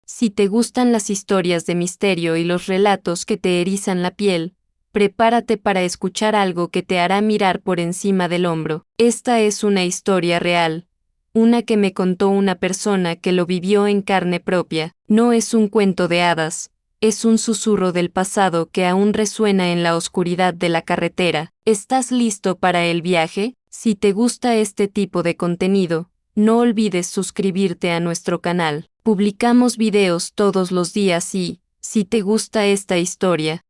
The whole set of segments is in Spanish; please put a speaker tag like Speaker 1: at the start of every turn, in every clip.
Speaker 1: Si te gustan las historias de misterio y los relatos que te erizan la piel, prepárate para escuchar algo que te hará mirar por encima del hombro. Esta es una historia real, una que me contó una persona que lo vivió en carne propia. No es un cuento de hadas, es un susurro del pasado que aún resuena en la oscuridad de la carretera. ¿Estás listo para el viaje? Si te gusta este tipo de contenido, no olvides suscribirte a nuestro canal. Publicamos videos todos los días y, si te gusta esta historia,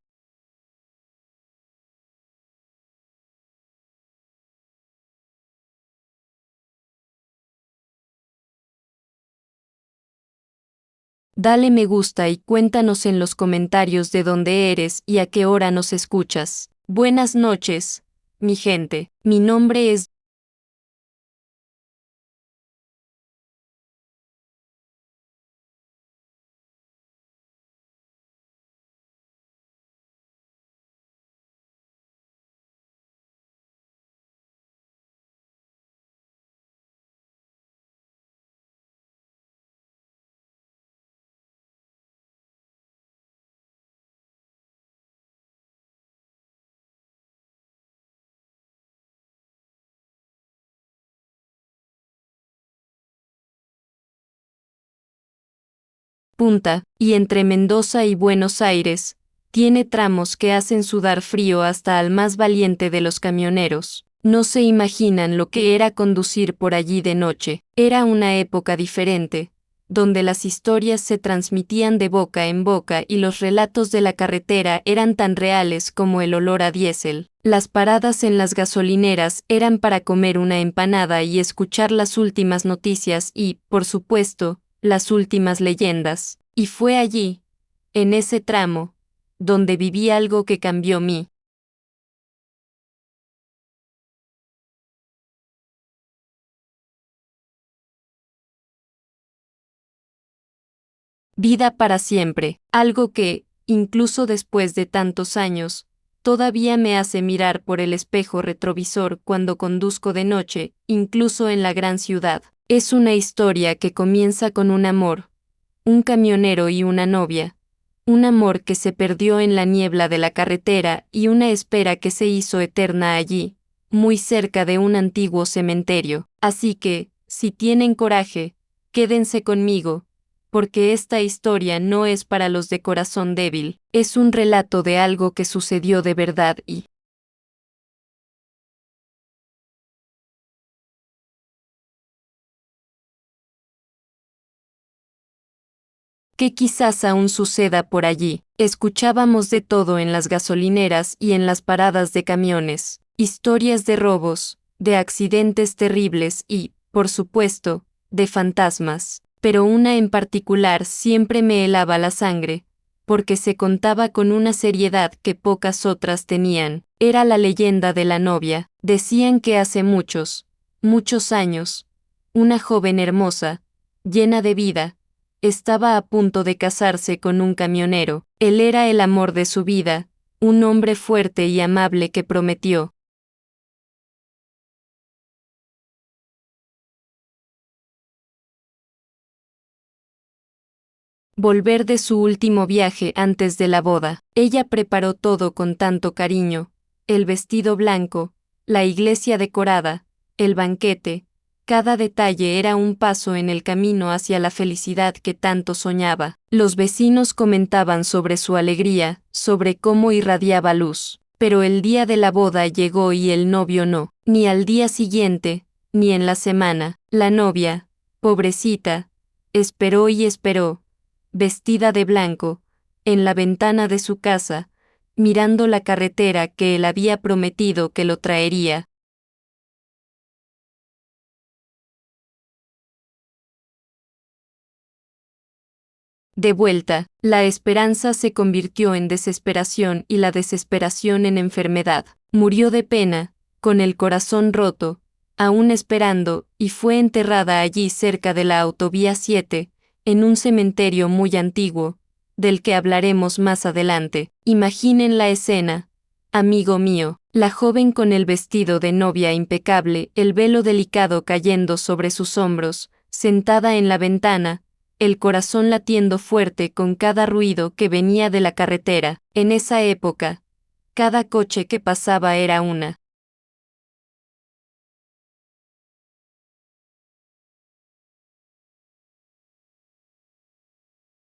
Speaker 1: dale me gusta y cuéntanos en los comentarios de dónde eres y a qué hora nos escuchas. Buenas noches, mi gente. Mi nombre es Punta, y entre Mendoza y Buenos Aires, tiene tramos que hacen sudar frío hasta al más valiente de los camioneros. No se imaginan lo que era conducir por allí de noche. Era una época diferente, donde las historias se transmitían de boca en boca y los relatos de la carretera eran tan reales como el olor a diésel. Las paradas en las gasolineras eran para comer una empanada y escuchar las últimas noticias y, por supuesto, las últimas leyendas. Y fue allí, en ese tramo, donde viví algo que cambió mi vida para siempre, algo que, incluso después de tantos años, todavía me hace mirar por el espejo retrovisor cuando conduzco de noche, incluso en la gran ciudad. Es una historia que comienza con un amor, un camionero y una novia, un amor que se perdió en la niebla de la carretera y una espera que se hizo eterna allí, muy cerca de un antiguo cementerio. Así que, si tienen coraje, quédense conmigo, porque esta historia no es para los de corazón débil, es un relato de algo que sucedió de verdad y que quizás aún suceda por allí. Escuchábamos de todo en las gasolineras y en las paradas de camiones, historias de robos, de accidentes terribles y, por supuesto, de fantasmas. Pero una en particular siempre me helaba la sangre, porque se contaba con una seriedad que pocas otras tenían. Era la leyenda de la novia. Decían que hace muchos, muchos años, una joven hermosa, llena de vida, estaba a punto de casarse con un camionero. Él era el amor de su vida, un hombre fuerte y amable que prometió volver de su último viaje antes de la boda. Ella preparó todo con tanto cariño, el vestido blanco, la iglesia decorada, el banquete, cada detalle era un paso en el camino hacia la felicidad que tanto soñaba. Los vecinos comentaban sobre su alegría, sobre cómo irradiaba luz. Pero el día de la boda llegó y el novio no, ni al día siguiente, ni en la semana. La novia, pobrecita, esperó y esperó, vestida de blanco, en la ventana de su casa, mirando la carretera que él había prometido que lo traería. De vuelta, la esperanza se convirtió en desesperación y la desesperación en enfermedad. Murió de pena, con el corazón roto, aún esperando, y fue enterrada allí cerca de la autovía 7, en un cementerio muy antiguo, del que hablaremos más adelante. Imaginen la escena, amigo mío, la joven con el vestido de novia impecable, el velo delicado cayendo sobre sus hombros, sentada en la ventana, el corazón latiendo fuerte con cada ruido que venía de la carretera. En esa época, cada coche que pasaba era una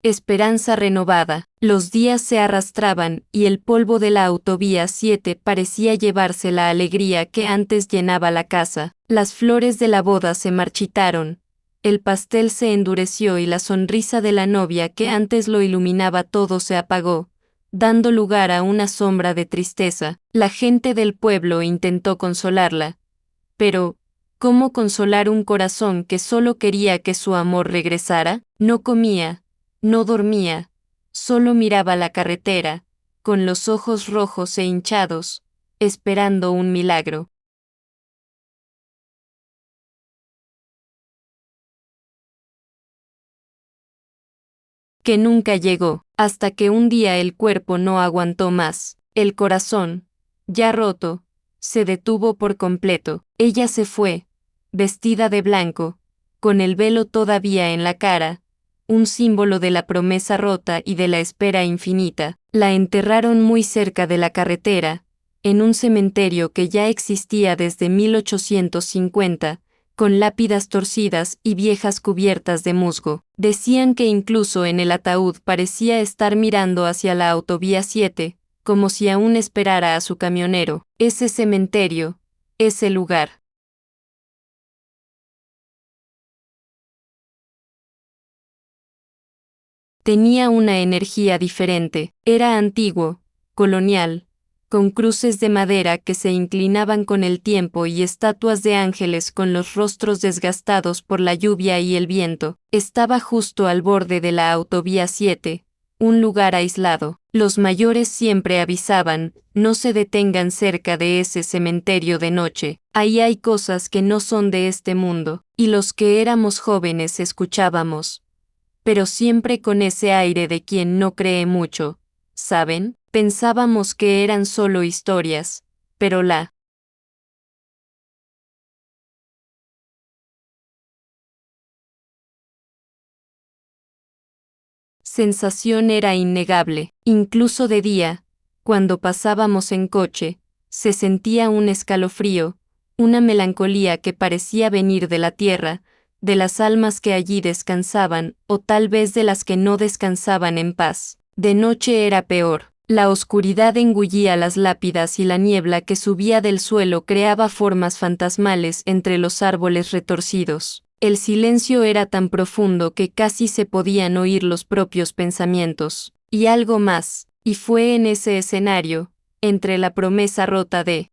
Speaker 1: esperanza renovada. Los días se arrastraban y el polvo de la autovía 7 parecía llevarse la alegría que antes llenaba la casa. Las flores de la boda se marchitaron, el pastel se endureció y la sonrisa de la novia que antes lo iluminaba todo se apagó, dando lugar a una sombra de tristeza. La gente del pueblo intentó consolarla. Pero, ¿cómo consolar un corazón que solo quería que su amor regresara? No comía, no dormía, solo miraba la carretera, con los ojos rojos e hinchados, esperando un milagro. Que nunca llegó, hasta que un día el cuerpo no aguantó más. El corazón, ya roto, se detuvo por completo. Ella se fue, vestida de blanco, con el velo todavía en la cara, un símbolo de la promesa rota y de la espera infinita. La enterraron muy cerca de la carretera, en un cementerio que ya existía desde 1850, con lápidas torcidas y viejas cubiertas de musgo. Decían que incluso en el ataúd parecía estar mirando hacia la autovía 7, como si aún esperara a su camionero. Ese cementerio, ese lugar. Tenía una energía diferente, era antiguo, colonial, con cruces de madera que se inclinaban con el tiempo y estatuas de ángeles con los rostros desgastados por la lluvia y el viento. Estaba justo al borde de la autovía 7, un lugar aislado. Los mayores siempre avisaban, no se detengan cerca de ese cementerio de noche, ahí hay cosas que no son de este mundo, y los que éramos jóvenes escuchábamos, pero siempre con ese aire de quien no cree mucho, ¿saben? Pensábamos que eran solo historias, pero la sensación era innegable. Incluso de día, cuando pasábamos en coche, se sentía un escalofrío, una melancolía que parecía venir de la tierra, de las almas que allí descansaban, o tal vez de las que no descansaban en paz. De noche era peor. La oscuridad engullía las lápidas y la niebla que subía del suelo creaba formas fantasmales entre los árboles retorcidos. El silencio era tan profundo que casi se podían oír los propios pensamientos. Y algo más, y fue en ese escenario, entre la promesa rota de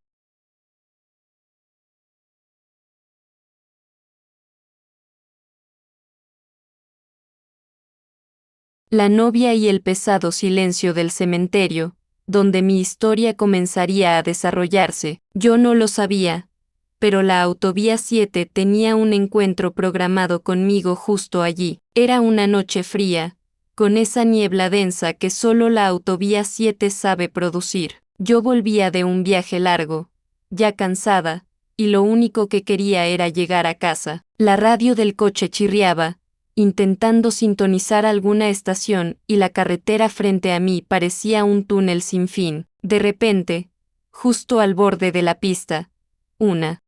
Speaker 1: la novia y el pesado silencio del cementerio, donde mi historia comenzaría a desarrollarse. Yo no lo sabía, pero la autovía 7 tenía un encuentro programado conmigo justo allí. Era una noche fría, con esa niebla densa que solo la autovía 7 sabe producir. Yo volvía de un viaje largo, ya cansada, y lo único que quería era llegar a casa. La radio del coche chirriaba, intentando sintonizar alguna estación, y la carretera frente a mí parecía un túnel sin fin. De repente, justo al borde de la pista, una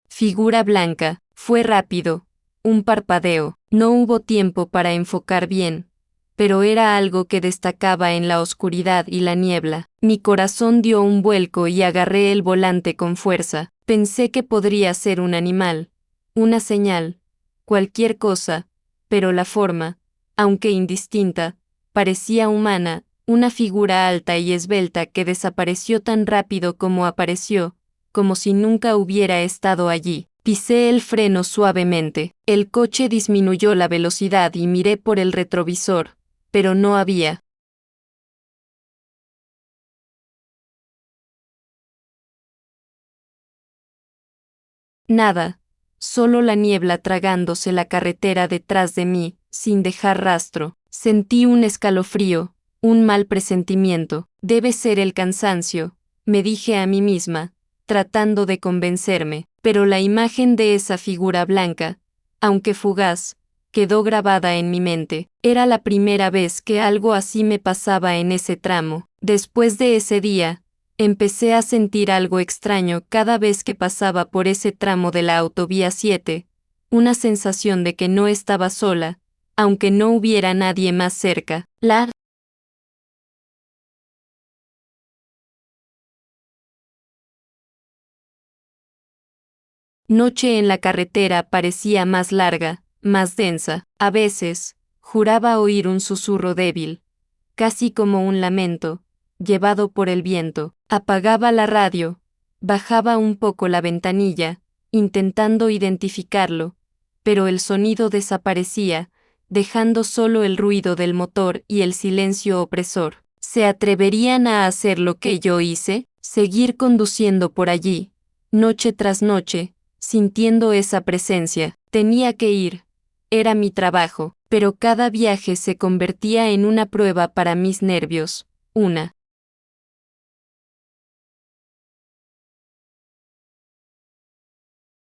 Speaker 1: figura blanca. Fue rápido, un parpadeo. No hubo tiempo para enfocar bien, pero era algo que destacaba en la oscuridad y la niebla. Mi corazón dio un vuelco y agarré el volante con fuerza. Pensé que podría ser un animal, una señal, cualquier cosa, pero la forma, aunque indistinta, parecía humana, una figura alta y esbelta que desapareció tan rápido como apareció, como si nunca hubiera estado allí. Pisé el freno suavemente. El coche disminuyó la velocidad y miré por el retrovisor, pero no había nada, solo la niebla tragándose la carretera detrás de mí, sin dejar rastro. Sentí un escalofrío, un mal presentimiento. Debe ser el cansancio, me dije a mí misma, tratando de convencerme, pero la imagen de esa figura blanca, aunque fugaz, quedó grabada en mi mente. Era la primera vez que algo así me pasaba en ese tramo. Después de ese día, empecé a sentir algo extraño cada vez que pasaba por ese tramo de la autovía 7, una sensación de que no estaba sola, aunque no hubiera nadie más cerca. La noche en la carretera parecía más larga, más densa. A veces, juraba oír un susurro débil, casi como un lamento, llevado por el viento. Apagaba la radio, bajaba un poco la ventanilla, intentando identificarlo, pero el sonido desaparecía, dejando solo el ruido del motor y el silencio opresor. ¿Se atreverían a hacer lo que yo hice? Seguir conduciendo por allí, noche tras noche, sintiendo esa presencia. Tenía que ir. Era mi trabajo, pero cada viaje se convertía en una prueba para mis nervios, una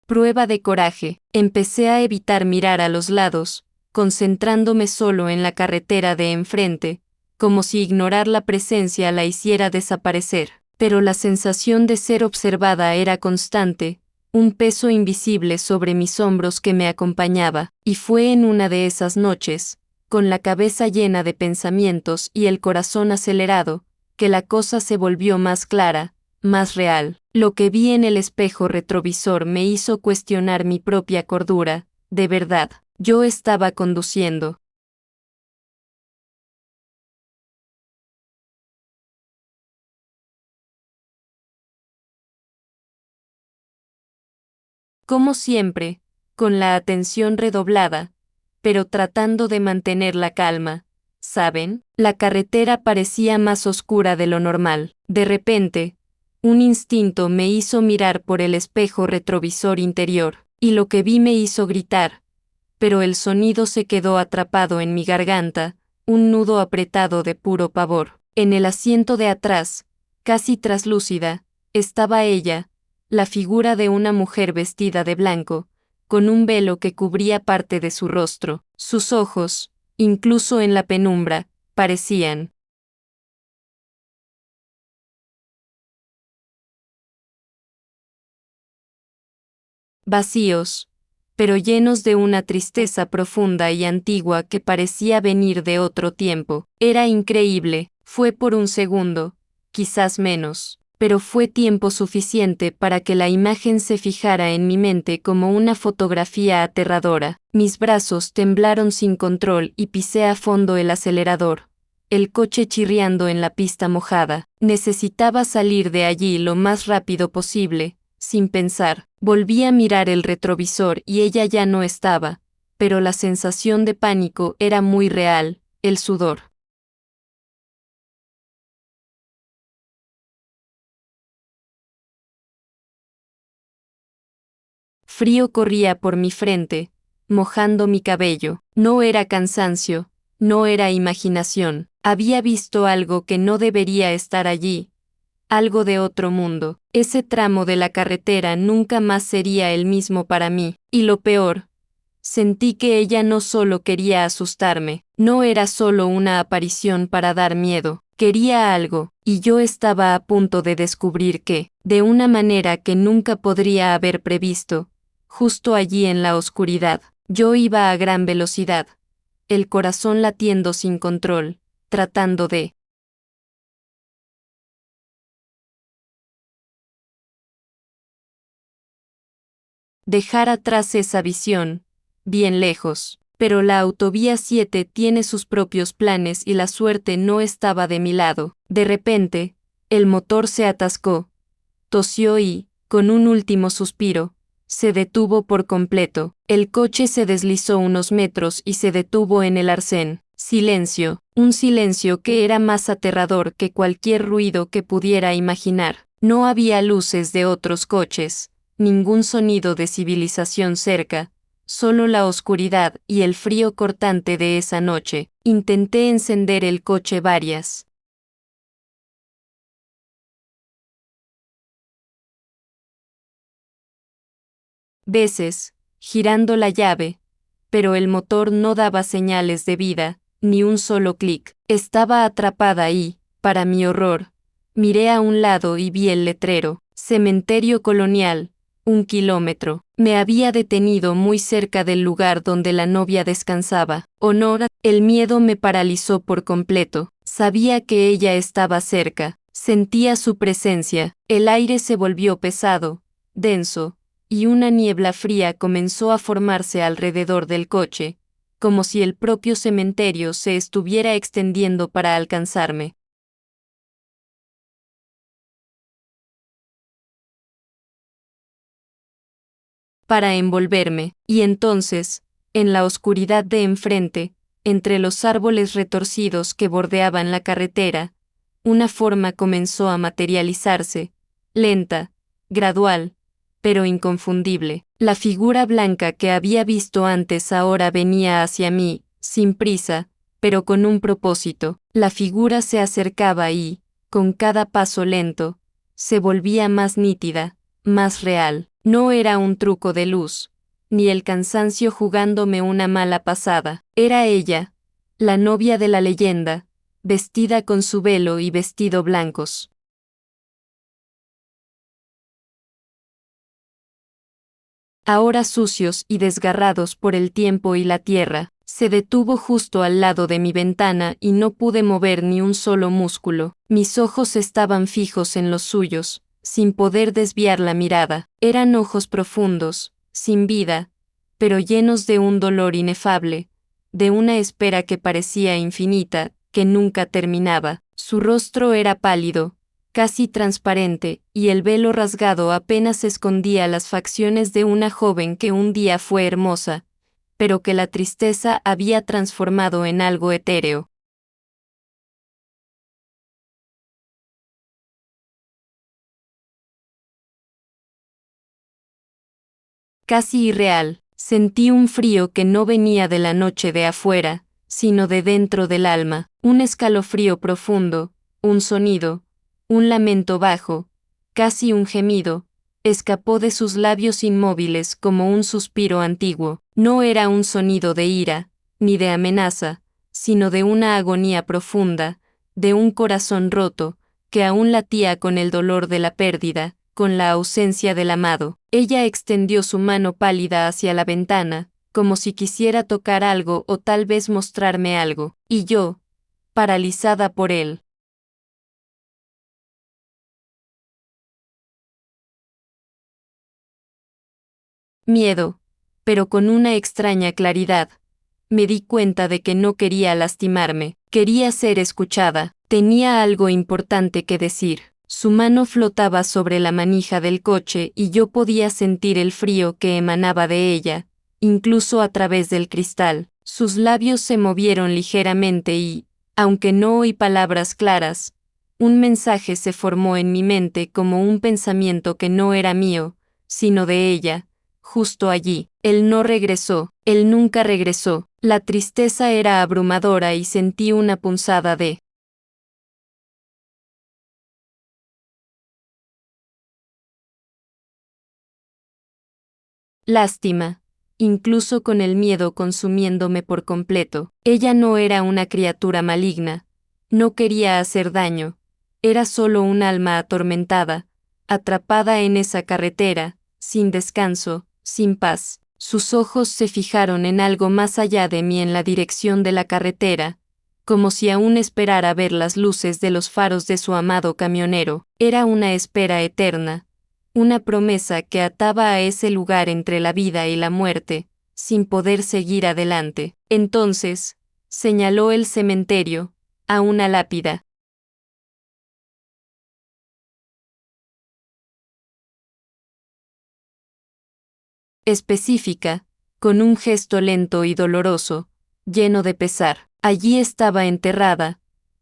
Speaker 1: prueba de coraje. Empecé a evitar mirar a los lados, concentrándome solo en la carretera de enfrente, como si ignorar la presencia la hiciera desaparecer. Pero la sensación de ser observada era constante, un peso invisible sobre mis hombros que me acompañaba, y fue en una de esas noches, con la cabeza llena de pensamientos y el corazón acelerado, que la cosa se volvió más clara, más real. Lo que vi en el espejo retrovisor me hizo cuestionar mi propia cordura. De verdad, yo estaba conduciendo. Como siempre, con la atención redoblada, pero tratando de mantener la calma. ¿Saben? La carretera parecía más oscura de lo normal. De repente, un instinto me hizo mirar por el espejo retrovisor interior, y lo que vi me hizo gritar, pero el sonido se quedó atrapado en mi garganta, un nudo apretado de puro pavor. En el asiento de atrás, casi traslúcida, estaba ella, la figura de una mujer vestida de blanco, con un velo que cubría parte de su rostro. Sus ojos, incluso en la penumbra, parecían vacíos, pero llenos de una tristeza profunda y antigua que parecía venir de otro tiempo. Era increíble, fue por un segundo, quizás menos, pero fue tiempo suficiente para que la imagen se fijara en mi mente como una fotografía aterradora. Mis brazos temblaron sin control y pisé a fondo el acelerador. El coche chirriando en la pista mojada. Necesitaba salir de allí lo más rápido posible. Sin pensar, volví a mirar el retrovisor y ella ya no estaba, pero la sensación de pánico era muy real. El sudor frío corría por mi frente, mojando mi cabello. No era cansancio, no era imaginación. Había visto algo que no debería estar allí, algo de otro mundo. Ese tramo de la carretera nunca más sería el mismo para mí. Y lo peor, sentí que ella no solo quería asustarme, no era solo una aparición para dar miedo, quería algo, y yo estaba a punto de descubrir que, de una manera que nunca podría haber previsto, justo allí en la oscuridad, yo iba a gran velocidad, el corazón latiendo sin control, tratando de dejar atrás esa visión, bien lejos. Pero la autovía 7 tiene sus propios planes y la suerte no estaba de mi lado. De repente, el motor se atascó, tosió y, con un último suspiro, se detuvo por completo. El coche se deslizó unos metros y se detuvo en el arcén. Silencio, un silencio que era más aterrador que cualquier ruido que pudiera imaginar. No había luces de otros coches, ningún sonido de civilización cerca, solo la oscuridad y el frío cortante de esa noche. Intenté encender el coche varias veces, girando la llave, pero el motor no daba señales de vida, ni un solo clic. Estaba atrapada y, para mi horror, miré a un lado y vi el letrero, Cementerio Colonial, 1 kilómetro. Me había detenido muy cerca del lugar donde la novia descansaba. Honor, el miedo me paralizó por completo. Sabía que ella estaba cerca, sentía su presencia, el aire se volvió pesado, denso, y una niebla fría comenzó a formarse alrededor del coche, como si el propio cementerio se estuviera extendiendo para alcanzarme. Para envolverme, y entonces, en la oscuridad de enfrente, entre los árboles retorcidos que bordeaban la carretera, una forma comenzó a materializarse, lenta, gradual, pero inconfundible. La figura blanca que había visto antes ahora venía hacia mí, sin prisa, pero con un propósito. La figura se acercaba y, con cada paso lento, se volvía más nítida, más real. No era un truco de luz, ni el cansancio jugándome una mala pasada. Era ella, la novia de la leyenda, vestida con su velo y vestido blancos. Ahora sucios y desgarrados por el tiempo y la tierra, se detuvo justo al lado de mi ventana y no pude mover ni un solo músculo. Mis ojos estaban fijos en los suyos, sin poder desviar la mirada. Eran ojos profundos, sin vida, pero llenos de un dolor inefable, de una espera que parecía infinita, que nunca terminaba. Su rostro era pálido, casi transparente, y el velo rasgado apenas escondía las facciones de una joven que un día fue hermosa, pero que la tristeza había transformado en algo etéreo. Casi irreal, sentí un frío que no venía de la noche de afuera, sino de dentro del alma, un escalofrío profundo, un sonido, un lamento bajo, casi un gemido, escapó de sus labios inmóviles como un suspiro antiguo. No era un sonido de ira, ni de amenaza, sino de una agonía profunda, de un corazón roto, que aún latía con el dolor de la pérdida, con la ausencia del amado. Ella extendió su mano pálida hacia la ventana, como si quisiera tocar algo o tal vez mostrarme algo, y yo, paralizada por él. Miedo, pero con una extraña claridad. Me di cuenta de que no quería lastimarme, quería ser escuchada, tenía algo importante que decir. Su mano flotaba sobre la manija del coche y yo podía sentir el frío que emanaba de ella, incluso a través del cristal. Sus labios se movieron ligeramente y, aunque no oí palabras claras, un mensaje se formó en mi mente como un pensamiento que no era mío, sino de ella. Justo allí, él no regresó, él nunca regresó. La tristeza era abrumadora y sentí una punzada de lástima, incluso con el miedo consumiéndome por completo. Ella no era una criatura maligna, no quería hacer daño, era solo un alma atormentada, atrapada en esa carretera, sin descanso, sin paz. Sus ojos se fijaron en algo más allá de mí en la dirección de la carretera, como si aún esperara ver las luces de los faros de su amado camionero. Era una espera eterna, una promesa que ataba a ese lugar entre la vida y la muerte, sin poder seguir adelante. Entonces, señaló el cementerio, a una lápida. Específica, con un gesto lento y doloroso, lleno de pesar. Allí estaba enterrada,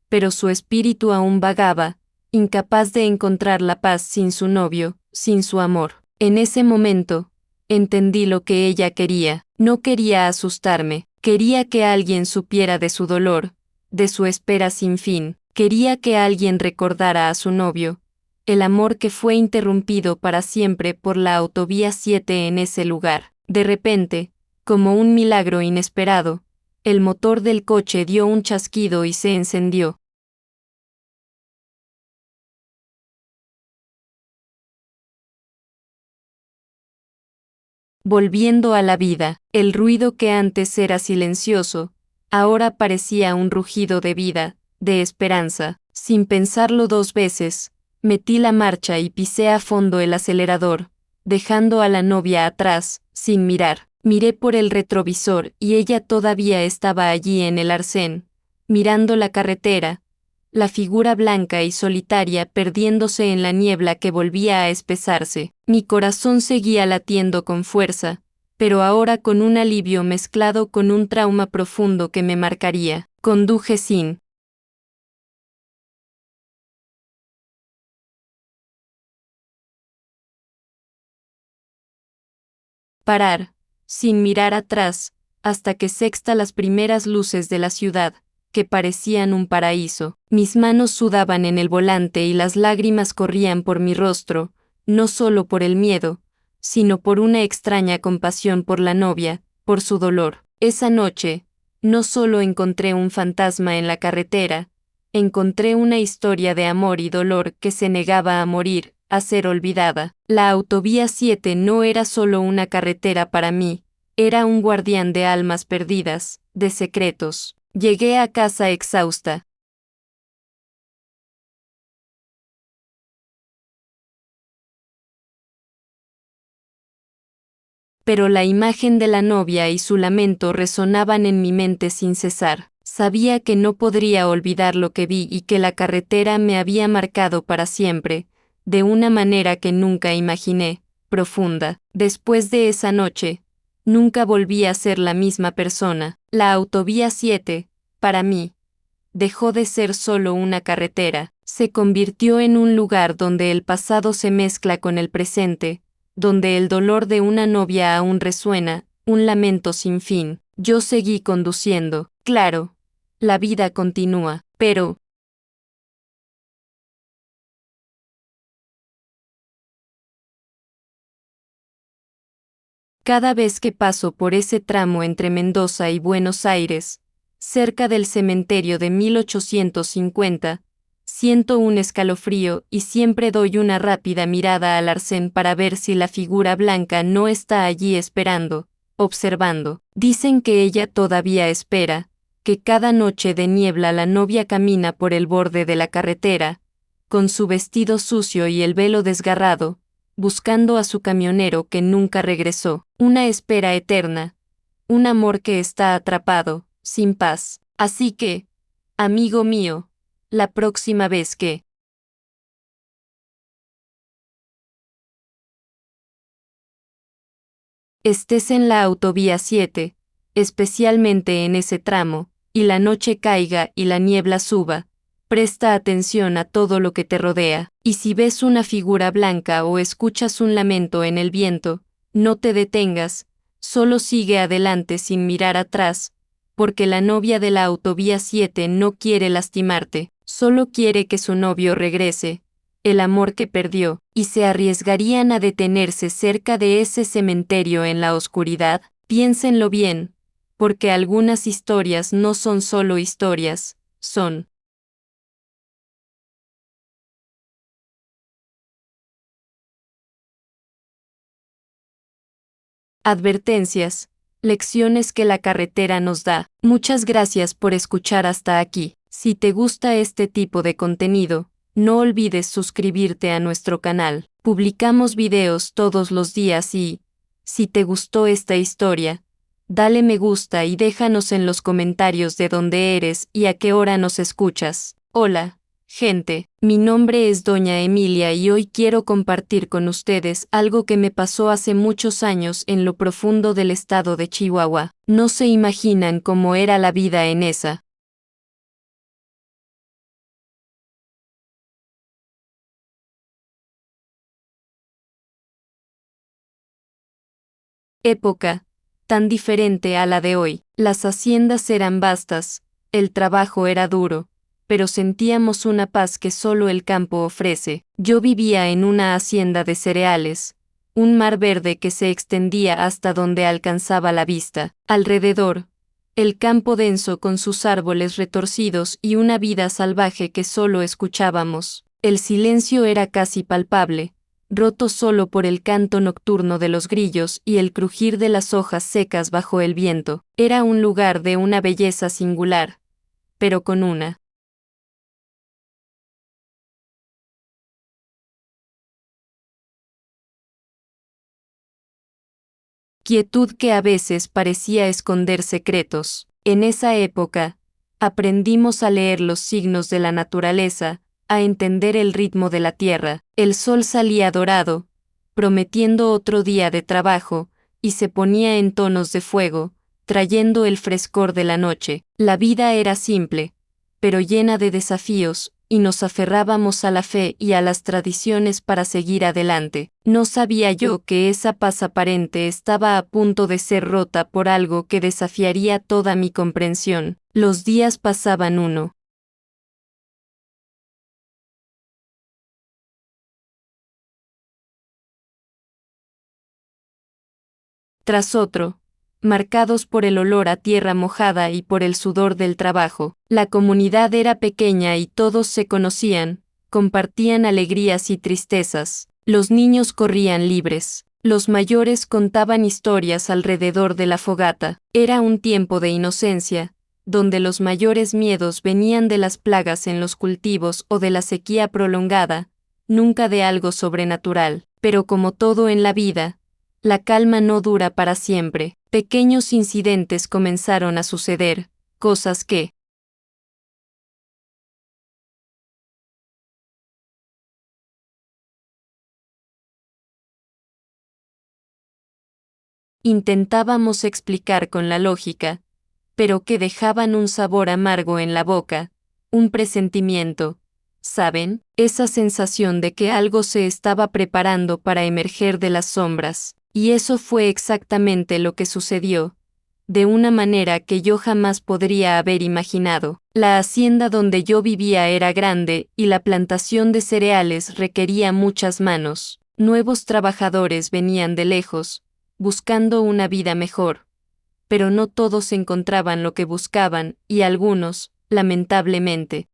Speaker 1: pero su espíritu aún vagaba, incapaz de encontrar la paz sin su novio, sin su amor. En ese momento, entendí lo que ella quería. No quería asustarme, quería que alguien supiera de su dolor, de su espera sin fin, quería que alguien recordara a su novio, el amor que fue interrumpido para siempre por la autovía 7 en ese lugar. De repente, como un milagro inesperado, el motor del coche dio un chasquido y se encendió. Volviendo a la vida, el ruido que antes era silencioso, ahora parecía un rugido de vida, de esperanza. Sin pensarlo dos veces, metí la marcha y pisé a fondo el acelerador, dejando a la novia atrás, sin mirar. Miré por el retrovisor y ella todavía estaba allí en el arcén, mirando la carretera, la figura blanca y solitaria perdiéndose en la niebla que volvía a espesarse. Mi corazón seguía latiendo con fuerza, pero ahora con un alivio mezclado con un trauma profundo que me marcaría. Conduje sin parar, sin mirar atrás, hasta que sexta las primeras luces de la ciudad, que parecían un paraíso. Mis manos sudaban en el volante y las lágrimas corrían por mi rostro, no solo por el miedo, sino por una extraña compasión por la novia, por su dolor. Esa noche, no solo encontré un fantasma en la carretera, encontré una historia de amor y dolor que se negaba a morir, a ser olvidada. La autovía 7 no era solo una carretera para mí, era un guardián de almas perdidas, de secretos. Llegué a casa exhausta. Pero la imagen de la novia y su lamento resonaban en mi mente sin cesar. Sabía que no podría olvidar lo que vi y que la carretera me había marcado para siempre, de una manera que nunca imaginé, profunda. Después de esa noche, nunca volví a ser la misma persona. La autovía 7, para mí, dejó de ser solo una carretera, se convirtió en un lugar donde el pasado se mezcla con el presente, donde el dolor de una novia aún resuena, un lamento sin fin. Yo seguí conduciendo. Claro, la vida continúa, pero cada vez que paso por ese tramo entre Mendoza y Buenos Aires, cerca del cementerio de 1850, siento un escalofrío y siempre doy una rápida mirada al arcén para ver si la figura blanca no está allí esperando, observando. Dicen que ella todavía espera, que cada noche de niebla la novia camina por el borde de la carretera, con su vestido sucio y el velo desgarrado, buscando a su camionero que nunca regresó. Una espera eterna, un amor que está atrapado, sin paz. Así que, amigo mío, la próxima vez que estés en la autovía 7, especialmente en ese tramo, y la noche caiga y la niebla suba, presta atención a todo lo que te rodea, y si ves una figura blanca o escuchas un lamento en el viento, no te detengas, solo sigue adelante sin mirar atrás, porque la novia de la autovía 7 no quiere lastimarte, solo quiere que su novio regrese, el amor que perdió, y se arriesgarían a detenerse cerca de ese cementerio en la oscuridad. Piénsenlo bien, porque algunas historias no son solo historias, son advertencias, lecciones que la carretera nos da. Muchas gracias por escuchar hasta aquí. Si te gusta este tipo de contenido, no olvides suscribirte a nuestro canal. Publicamos videos todos los días y, si te gustó esta historia, dale me gusta y déjanos en los comentarios de dónde eres y a qué hora nos escuchas. Hola, gente, mi nombre es Doña Emilia y hoy quiero compartir con ustedes algo que me pasó hace muchos años en lo profundo del estado de Chihuahua. No se imaginan cómo era la vida en esa época, tan diferente a la de hoy. Las haciendas eran vastas, el trabajo era duro, pero sentíamos una paz que solo el campo ofrece. Yo vivía en una hacienda de cereales, un mar verde que se extendía hasta donde alcanzaba la vista. Alrededor, el campo denso con sus árboles retorcidos y una vida salvaje que solo escuchábamos. El silencio era casi palpable, roto solo por el canto nocturno de los grillos y el crujir de las hojas secas bajo el viento. Era un lugar de una belleza singular, pero con una quietud que a veces parecía esconder secretos. En esa época, aprendimos a leer los signos de la naturaleza, a entender el ritmo de la tierra. El sol salía dorado, prometiendo otro día de trabajo, y se ponía en tonos de fuego, trayendo el frescor de la noche. La vida era simple, pero llena de desafíos, y nos aferrábamos a la fe y a las tradiciones para seguir adelante. No sabía yo que esa paz aparente estaba a punto de ser rota por algo que desafiaría toda mi comprensión. Los días pasaban uno tras otro, marcados por el olor a tierra mojada y por el sudor del trabajo. La comunidad era pequeña y todos se conocían, compartían alegrías y tristezas. Los niños corrían libres. Los mayores contaban historias alrededor de la fogata. Era un tiempo de inocencia, donde los mayores miedos venían de las plagas en los cultivos o de la sequía prolongada, nunca de algo sobrenatural. Pero como todo en la vida, la calma no dura para siempre. Pequeños incidentes comenzaron a suceder, cosas que intentábamos explicar con la lógica, pero que dejaban un sabor amargo en la boca, un presentimiento, ¿saben? Esa sensación de que algo se estaba preparando para emerger de las sombras. Y eso fue exactamente lo que sucedió, de una manera que yo jamás podría haber imaginado. La hacienda donde yo vivía era grande y la plantación de cereales requería muchas manos. Nuevos trabajadores venían de lejos, buscando una vida mejor. Pero no todos encontraban lo que buscaban, y algunos, lamentablemente,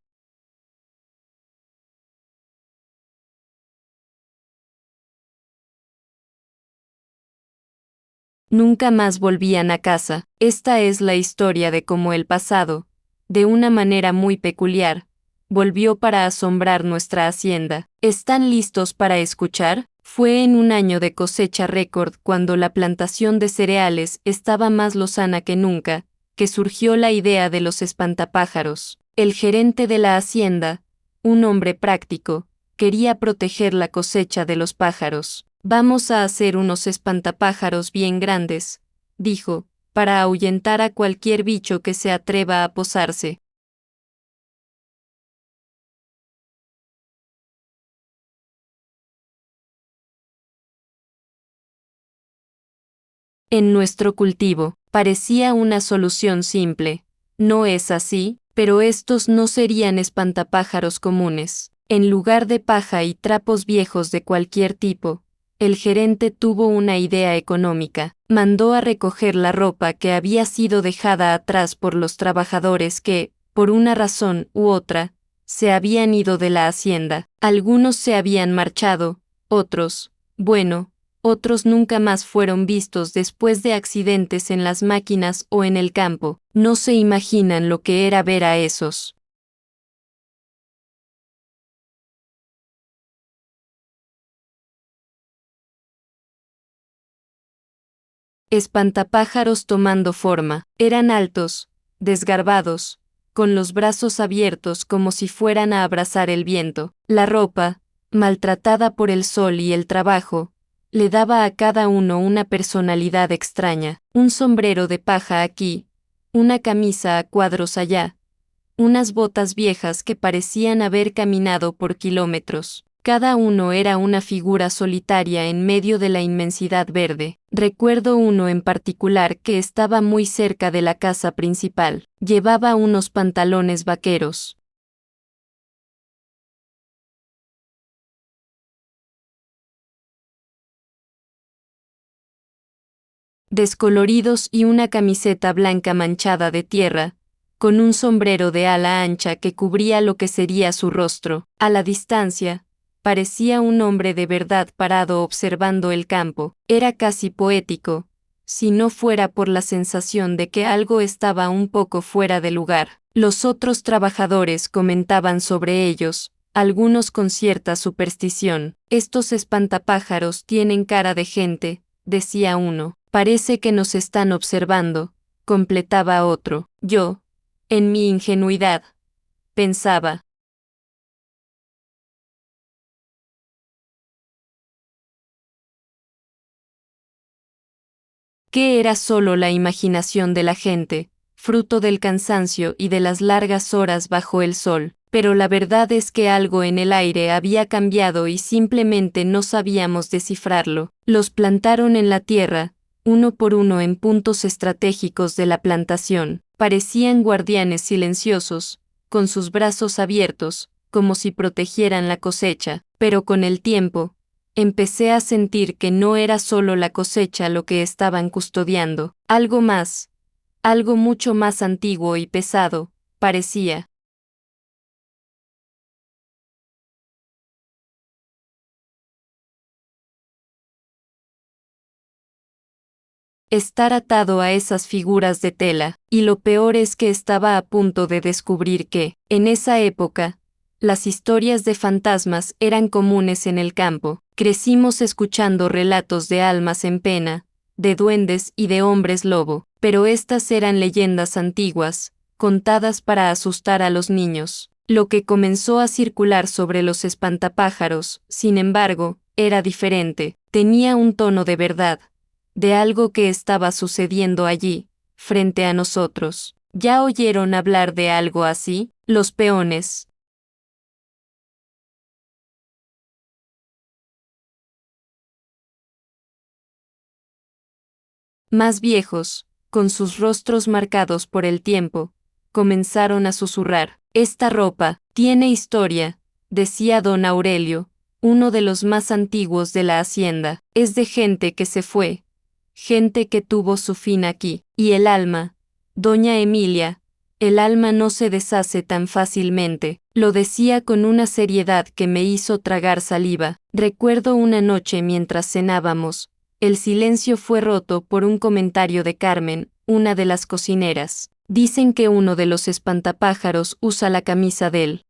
Speaker 1: nunca más volvían a casa. Esta es la historia de cómo el pasado, de una manera muy peculiar, volvió para asombrar nuestra hacienda. ¿Están listos para escuchar? Fue en un año de cosecha récord cuando la plantación de cereales estaba más lozana que nunca, que surgió la idea de los espantapájaros. El gerente de la hacienda, un hombre práctico, quería proteger la cosecha de los pájaros. Vamos a hacer unos espantapájaros bien grandes, dijo, para ahuyentar a cualquier bicho que se atreva a posarse en nuestro cultivo. Parecía una solución simple. No es así, pero estos no serían espantapájaros comunes. En lugar de paja y trapos viejos de cualquier tipo, el gerente tuvo una idea económica. Mandó a recoger la ropa que había sido dejada atrás por los trabajadores que, por una razón u otra, se habían ido de la hacienda. Algunos se habían marchado, otros, bueno, otros nunca más fueron vistos después de accidentes en las máquinas o en el campo. No se imaginan lo que era ver a esos espantapájaros tomando forma. Eran altos, desgarbados, con los brazos abiertos como si fueran a abrazar el viento. La ropa, maltratada por el sol y el trabajo, le daba a cada uno una personalidad extraña. Un sombrero de paja aquí, una camisa a cuadros allá, unas botas viejas que parecían haber caminado por kilómetros. Cada uno era una figura solitaria en medio de la inmensidad verde. Recuerdo uno en particular que estaba muy cerca de la casa principal. Llevaba unos pantalones vaqueros, descoloridos y una camiseta blanca manchada de tierra, con un sombrero de ala ancha que cubría lo que sería su rostro. A la distancia, parecía un hombre de verdad parado observando el campo. Era casi poético, si no fuera por la sensación de que algo estaba un poco fuera de lugar. Los otros trabajadores comentaban sobre ellos, algunos con cierta superstición. Estos espantapájaros tienen cara de gente, decía uno. Parece que nos están observando, completaba otro. Yo, en mi ingenuidad, pensaba, que era solo la imaginación de la gente, fruto del cansancio y de las largas horas bajo el sol, pero la verdad es que algo en el aire había cambiado y simplemente no sabíamos descifrarlo. Los plantaron en la tierra, uno por uno en puntos estratégicos de la plantación. Parecían guardianes silenciosos, con sus brazos abiertos, como si protegieran la cosecha, pero con el tiempo, empecé a sentir que no era solo la cosecha lo que estaban custodiando, algo más, algo mucho más antiguo y pesado, parecía. Estar atado a esas figuras de tela, y lo peor es que estaba a punto de descubrir que, en esa época, las historias de fantasmas eran comunes en el campo. Crecimos escuchando relatos de almas en pena, de duendes y de hombres lobo, pero estas eran leyendas antiguas, contadas para asustar a los niños. Lo que comenzó a circular sobre los espantapájaros, sin embargo, era diferente, tenía un tono de verdad, de algo que estaba sucediendo allí, frente a nosotros. ¿Ya oyeron hablar de algo así? Los peones. Más viejos, con sus rostros marcados por el tiempo, comenzaron a susurrar. Esta ropa tiene historia, decía don Aurelio, uno de los más antiguos de la hacienda. Es de gente que se fue, gente que tuvo su fin aquí. Y el alma, doña Emilia, el alma no se deshace tan fácilmente. Lo decía con una seriedad que me hizo tragar saliva. Recuerdo una noche mientras cenábamos, el silencio fue roto por un comentario de Carmen, una de las cocineras. Dicen que uno de los espantapájaros usa la camisa del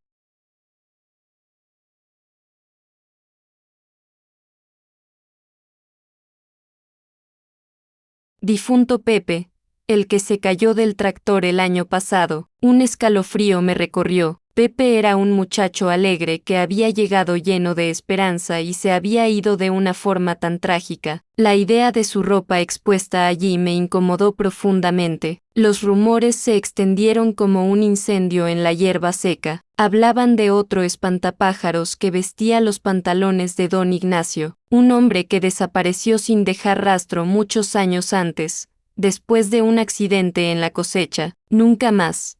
Speaker 1: difunto Pepe, el que se cayó del tractor el año pasado. Un escalofrío me recorrió. Pepe era un muchacho alegre que había llegado lleno de esperanza y se había ido de una forma tan trágica. La idea de su ropa expuesta allí me incomodó profundamente. Los rumores se extendieron como un incendio en la hierba seca. Hablaban de otro espantapájaros que vestía los pantalones de don Ignacio, un hombre que desapareció sin dejar rastro muchos años antes, después de un accidente en la cosecha. Nunca más.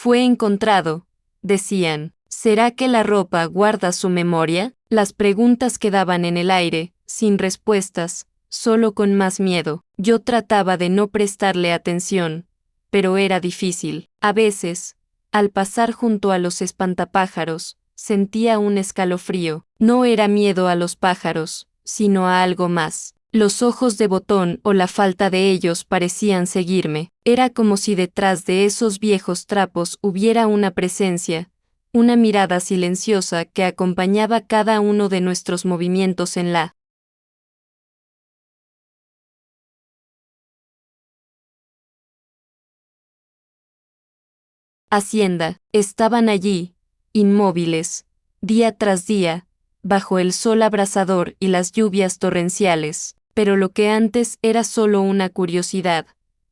Speaker 1: Fue encontrado, decían. ¿Será que la ropa guarda su memoria? Las preguntas quedaban en el aire, sin respuestas, solo con más miedo. Yo trataba de no prestarle atención, pero era difícil. A veces, al pasar junto a los espantapájaros, sentía un escalofrío. No era miedo a los pájaros, sino a algo más. Los ojos de Botón o la falta de ellos parecían seguirme. Era como si detrás de esos viejos trapos hubiera una presencia, una mirada silenciosa que acompañaba cada uno de nuestros movimientos en la hacienda. Estaban allí, inmóviles, día tras día, bajo el sol abrasador y las lluvias torrenciales, pero lo que antes era solo una curiosidad,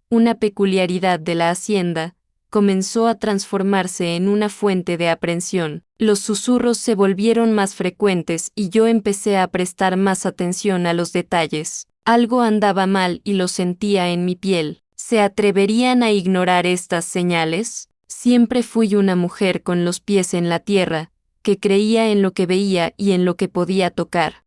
Speaker 1: una peculiaridad de la hacienda, comenzó a transformarse en una fuente de aprensión. Los susurros se volvieron más frecuentes y yo empecé a prestar más atención a los detalles. Algo andaba mal y lo sentía en mi piel. ¿Se atreverían a ignorar estas señales? Siempre fui una mujer con los pies en la tierra, que creía en lo que veía y en lo que podía tocar.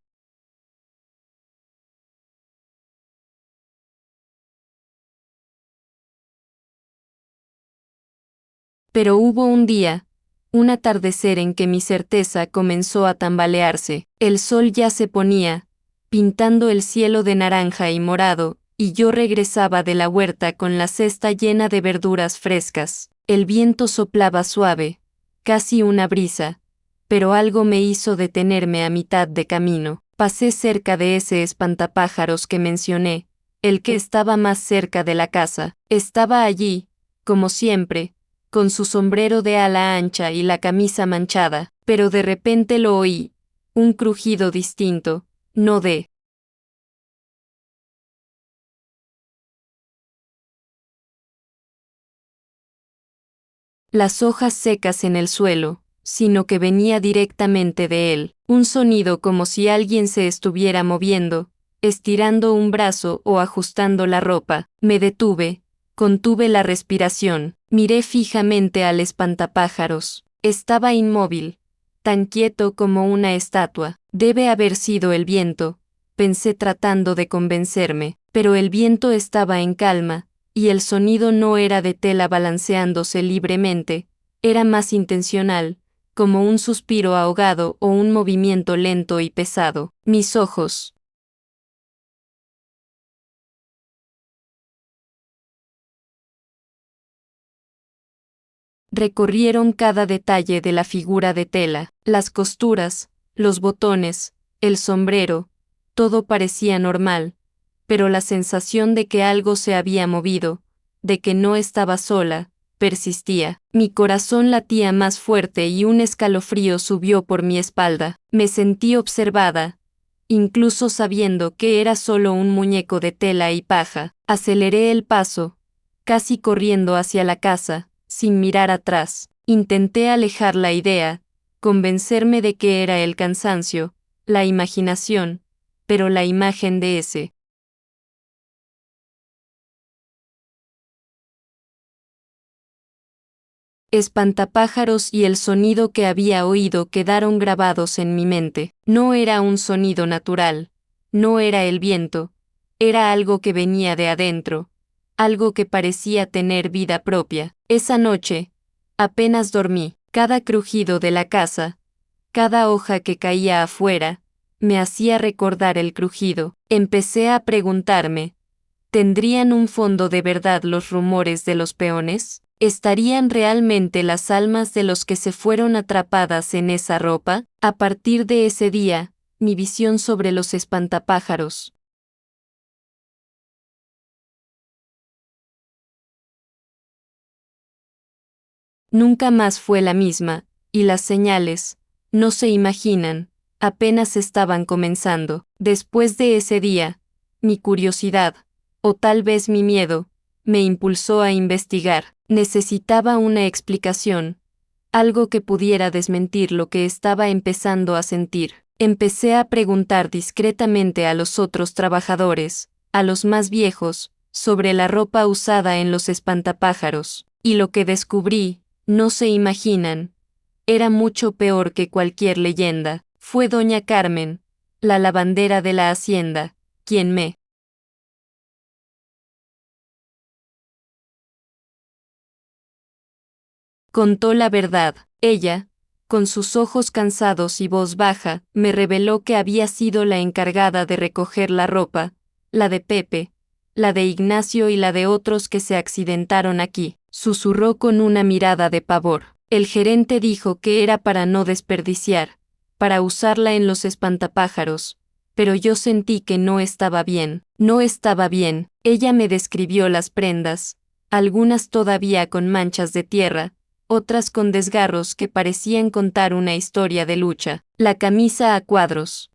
Speaker 1: Pero hubo un día, un atardecer en que mi certeza comenzó a tambalearse. El sol ya se ponía, pintando el cielo de naranja y morado, y yo regresaba de la huerta con la cesta llena de verduras frescas. El viento soplaba suave, casi una brisa, pero algo me hizo detenerme a mitad de camino. Pasé cerca de ese espantapájaros que mencioné, el que estaba más cerca de la casa. Estaba allí, como siempre, con su sombrero de ala ancha y la camisa manchada, pero de repente lo oí, un crujido distinto, no de las hojas secas en el suelo, sino que venía directamente de él, un sonido como si alguien se estuviera moviendo, estirando un brazo o ajustando la ropa. Me detuve, contuve la respiración, miré fijamente al espantapájaros. Estaba inmóvil, tan quieto como una estatua. Debe haber sido el viento, pensé tratando de convencerme, pero el viento estaba en calma, y el sonido no era de tela balanceándose libremente, era más intencional, como un suspiro ahogado o un movimiento lento y pesado. Mis ojos recorrieron cada detalle de la figura de tela, las costuras, los botones, el sombrero, todo parecía normal, pero la sensación de que algo se había movido, de que no estaba sola, persistía. Mi corazón latía más fuerte y un escalofrío subió por mi espalda. Me sentí observada, incluso sabiendo que era solo un muñeco de tela y paja. Aceleré el paso, casi corriendo hacia la casa, sin mirar atrás. Intenté alejar la idea, convencerme de que era el cansancio, la imaginación, pero la imagen de ese espantapájaros y el sonido que había oído quedaron grabados en mi mente. No era un sonido natural, no era el viento, era algo que venía de adentro, algo que parecía tener vida propia. Esa noche, apenas dormí, cada crujido de la casa, cada hoja que caía afuera, me hacía recordar el crujido. Empecé a preguntarme, ¿tendrían un fondo de verdad los rumores de los peones? ¿Estarían realmente las almas de los que se fueron atrapadas en esa ropa? A partir de ese día, mi visión sobre los espantapájaros nunca más fue la misma, y las señales, no se imaginan, apenas estaban comenzando. Después de ese día, mi curiosidad, o tal vez mi miedo, me impulsó a investigar. Necesitaba una explicación, algo que pudiera desmentir lo que estaba empezando a sentir. Empecé a preguntar discretamente a los otros trabajadores, a los más viejos, sobre la ropa usada en los espantapájaros, y lo que descubrí, no se imaginan, era mucho peor que cualquier leyenda. Fue doña Carmen, la lavandera de la hacienda, quien me contó la verdad. Ella, con sus ojos cansados y voz baja, me reveló que había sido la encargada de recoger la ropa, la de Pepe, la de Ignacio y la de otros que se accidentaron aquí. Susurró con una mirada de pavor. El gerente dijo que era para no desperdiciar, para usarla en los espantapájaros, pero yo sentí que no estaba bien. No estaba bien. Ella me describió las prendas, algunas todavía con manchas de tierra, otras con desgarros que parecían contar una historia de lucha. La camisa a cuadros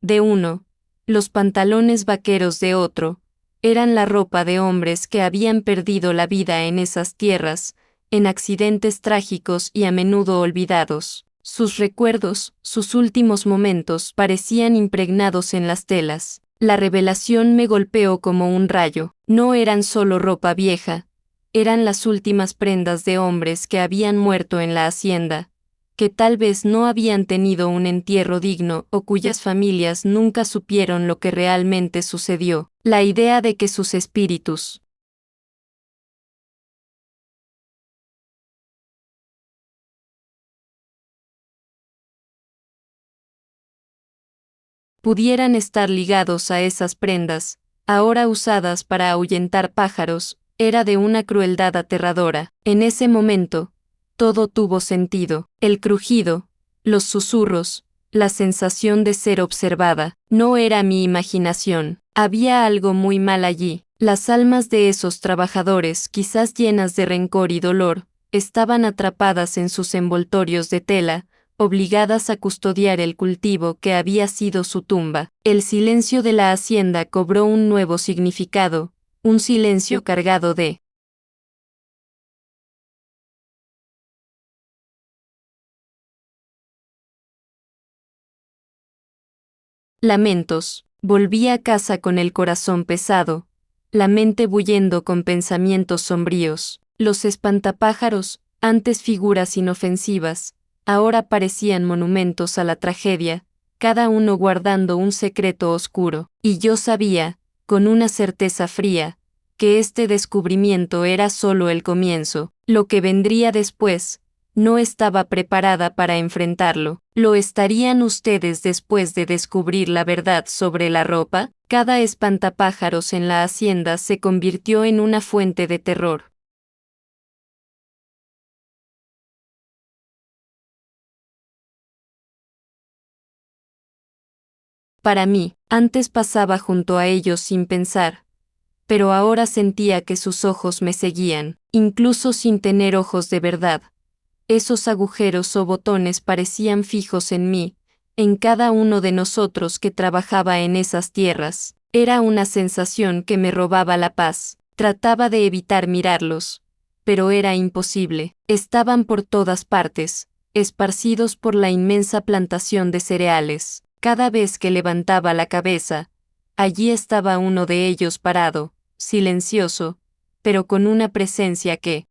Speaker 1: de uno, los pantalones vaqueros de otro, eran la ropa de hombres que habían perdido la vida en esas tierras, en accidentes trágicos y a menudo olvidados. Sus recuerdos, sus últimos momentos parecían impregnados en las telas. La revelación me golpeó como un rayo. No eran solo ropa vieja, eran las últimas prendas de hombres que habían muerto en la hacienda, que tal vez no habían tenido un entierro digno o cuyas familias nunca supieron lo que realmente sucedió. La idea de que sus espíritus pudieran estar ligados a esas prendas, ahora usadas para ahuyentar pájaros, era de una crueldad aterradora. En ese momento, todo tuvo sentido. El crujido, los susurros, la sensación de ser observada, no era mi imaginación. Había algo muy mal allí. Las almas de esos trabajadores, quizás llenas de rencor y dolor, estaban atrapadas en sus envoltorios de tela, obligadas a custodiar el cultivo que había sido su tumba. El silencio de la hacienda cobró un nuevo significado, un silencio cargado de lamentos. Volví a casa con el corazón pesado, la mente bullendo con pensamientos sombríos. Los espantapájaros, antes figuras inofensivas, ahora parecían monumentos a la tragedia, cada uno guardando un secreto oscuro. Y yo sabía, con una certeza fría, que este descubrimiento era solo el comienzo. Lo que vendría después, no estaba preparada para enfrentarlo. ¿Lo estarían ustedes después de descubrir la verdad sobre la ropa? Cada espantapájaros en la hacienda se convirtió en una fuente de terror. Para mí, antes pasaba junto a ellos sin pensar, pero ahora sentía que sus ojos me seguían, incluso sin tener ojos de verdad. Esos agujeros o botones parecían fijos en mí, en cada uno de nosotros que trabajaba en esas tierras. Era una sensación que me robaba la paz. Trataba de evitar mirarlos, pero era imposible. Estaban por todas partes, esparcidos por la inmensa plantación de cereales. Cada vez que levantaba la cabeza, allí estaba uno de ellos parado, silencioso, pero con una presencia que,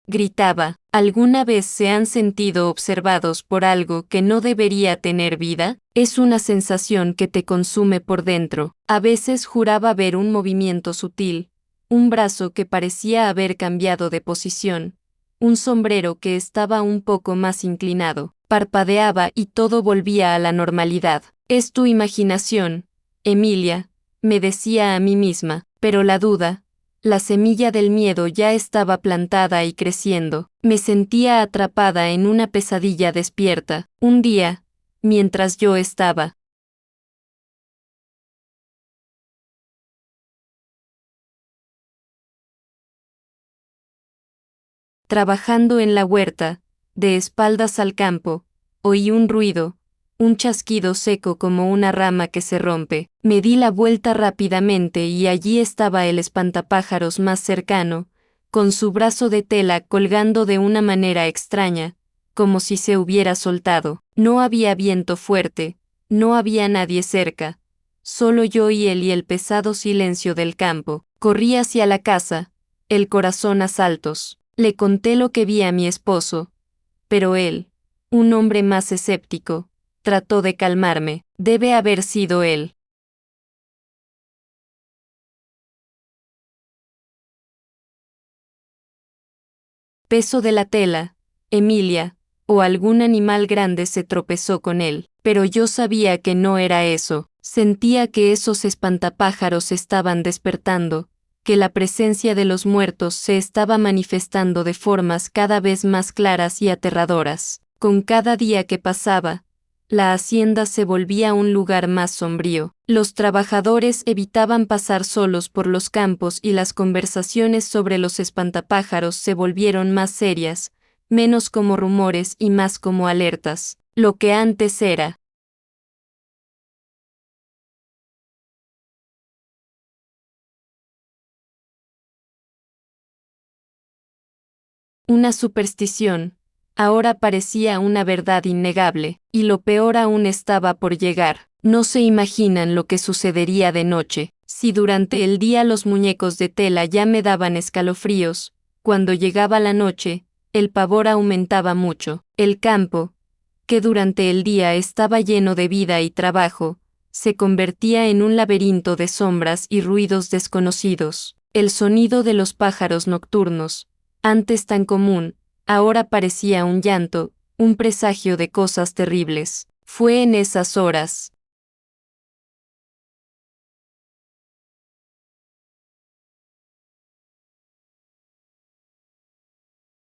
Speaker 1: gritaba, ¿alguna vez se han sentido observados por algo que no debería tener vida? Es una sensación que te consume por dentro. A veces juraba ver un movimiento sutil, un brazo que parecía haber cambiado de posición, un sombrero que estaba un poco más inclinado. Parpadeaba y todo volvía a la normalidad. Es tu imaginación, Emilia, me decía a mí misma, pero la duda, la semilla del miedo ya estaba plantada y creciendo. Me sentía atrapada en una pesadilla despierta. Un día, mientras yo estaba trabajando en la huerta, de espaldas al campo, oí un ruido, un chasquido seco como una rama que se rompe. Me di la vuelta rápidamente y allí estaba el espantapájaros más cercano, con su brazo de tela colgando de una manera extraña, como si se hubiera soltado. No había viento fuerte, no había nadie cerca, solo yo y él y el pesado silencio del campo. Corrí hacia la casa, el corazón a saltos. Le conté lo que vi a mi esposo, pero él, un hombre más escéptico, trató de calmarme. Debe haber sido él. Peso de la tela, Emilia, o algún animal grande se tropezó con él, pero yo sabía que no era eso. Sentía que esos espantapájaros estaban despertando, que la presencia de los muertos se estaba manifestando de formas cada vez más claras y aterradoras. Con cada día que pasaba, la hacienda se volvía un lugar más sombrío. Los trabajadores evitaban pasar solos por los campos y las conversaciones sobre los espantapájaros se volvieron más serias, menos como rumores y más como alertas. Lo que antes era Una superstición, ahora parecía una verdad innegable, y lo peor aún estaba por llegar. No se imaginan lo que sucedería de noche. Si durante el día los muñecos de tela ya me daban escalofríos, cuando llegaba la noche, el pavor aumentaba mucho. El campo, que durante el día estaba lleno de vida y trabajo, se convertía en un laberinto de sombras y ruidos desconocidos. El sonido de los pájaros nocturnos, antes tan común, ahora parecía un llanto, un presagio de cosas terribles. Fue en esas horas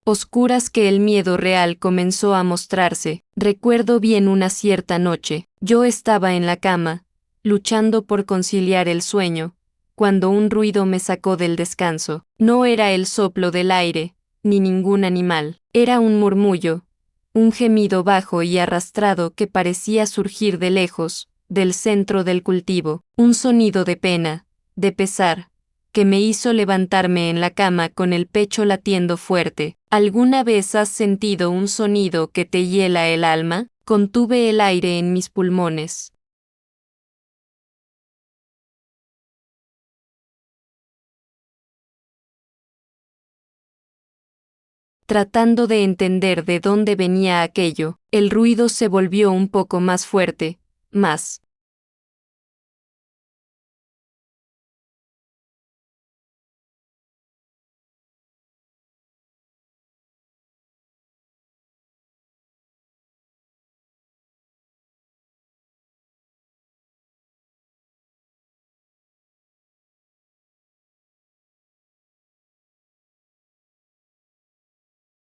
Speaker 1: oscuras que el miedo real comenzó a mostrarse. Recuerdo bien una cierta noche, yo estaba en la cama, luchando por conciliar el sueño, cuando un ruido me sacó del descanso. No era el soplo del aire, ni ningún animal, era un murmullo, un gemido bajo y arrastrado que parecía surgir de lejos, del centro del cultivo, un sonido de pena, de pesar, que me hizo levantarme en la cama con el pecho latiendo fuerte. ¿Alguna vez has sentido un sonido que te hiela el alma? Contuve el aire en mis pulmones. Tratando de entender de dónde venía aquello, el ruido se volvió un poco más fuerte, más